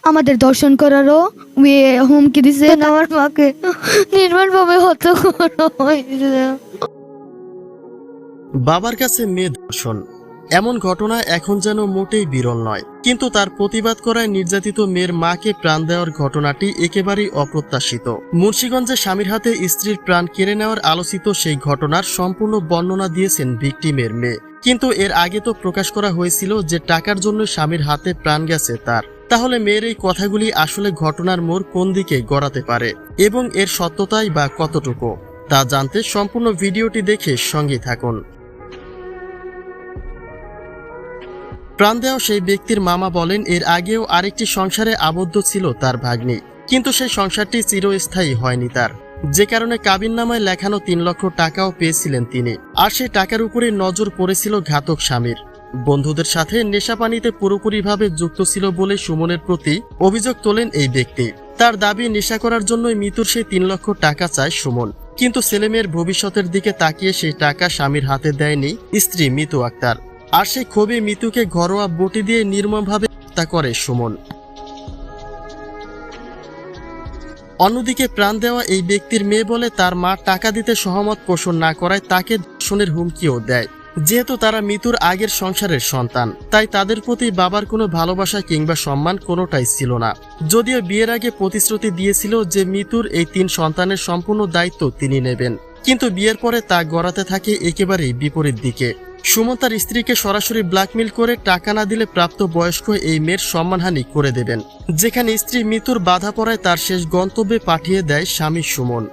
আমাদের দর্শন করারও হুমকি দিছে। আমার মাকে নির্মমভাবে হত্যা করা হয়েছে। বাবার কাছে মেয়ে ধর্ষণ, এমন ঘটনা এখন যেন মোটেই বিরল নয়। কিন্তু তার প্রতিবাদ করায় নির্যাতিত মেয়ের মাকে প্রাণ দেওয়ার ঘটনাটি একেবারেই অপ্রত্যাশিত। মুন্সিগঞ্জে স্বামীর হাতে স্ত্রীর প্রাণ কেড়ে নেওয়ার আলোচিত সেই ঘটনার সম্পূর্ণ বর্ণনা দিয়েছেন ভিকটিমের মেয়ে। কিন্তু এর আগে তো প্রকাশ করা হয়েছিল যে টাকার জন্য স্বামীর হাতে প্রাণ গেছে তার। তাহলে মেয়ের এই কথাগুলি আসলে ঘটনার মোড় কোন দিকে গড়াতে পারে এবং এর সত্যতাই বা কতটুকু, তা জানতে সম্পূর্ণ ভিডিওটি দেখে সঙ্গে থাকুন। প্রাণ দেওয়া সেই ব্যক্তির মামা বলেন, এর আগেও আরেকটি সংসারে আবদ্ধ ছিল তার ভাগ্নি, কিন্তু সেই সংসারটি চিরস্থায়ী হয়নি তার, যে কারণে কাবিননামায় লেখানো 3 লক্ষ টাকাও পেয়েছিলেন তিনি। আর সেই টাকার উপরে নজর পড়েছিল ঘাতক স্বামীর। বন্ধুদের সাথে নেশাপানিতে পুরোপুরিভাবে যুক্ত ছিল বলে সুমনের প্রতি অভিযোগ তোলেন এই ব্যক্তি। তার দাবি, নেশা করার জন্যই মৃত্যুর সেই 3 লক্ষ টাকা চায় সুমন, কিন্তু ছেলেমেয়ের ভবিষ্যতের দিকে তাকিয়ে সেই টাকা স্বামীর হাতে দেয়নি স্ত্রী মিতু আক্তার। আর সেই ক্ষোভে মিতুকে ঘরোয়া বটি দিয়ে নির্মমভাবে হত্যা করে সুমন। অন্যদিকে প্রাণ দেওয়া এই ব্যক্তির মেয়ে বলে, তার মা টাকা দিতে সহমত পোষণ না করায় তাকে ধর্ষণের হুমকিও দেয়। যেহেতু তারা মিতুর আগের সংসারের সন্তান, তাই তাদের প্রতি বাবার কোনো ভালোবাসা কিংবা সম্মান কোনোটাই ছিল না। যদিও বিয়ের আগে প্রতিশ্রুতি দিয়েছিল যে মিতুর এই 3 সন্তানের সম্পূর্ণ দায়িত্ব তিনি নেবেন, কিন্তু বিয়ের পরে তা গড়াতে থাকে একেবারেই বিপরীত দিকে। সুমন তার স্ত্রীকে সরাসরি ব্ল্যাকমেইল করে টাকা না দিলে প্রাপ্ত বয়স্ক এই মেয়ের সম্মানহানি করে দেবেন, যেখানে স্ত্রী মিতুর বাধা পড়ায় তার শেষ গন্তব্যে পাঠিয়ে দেয় স্বামী সুমন।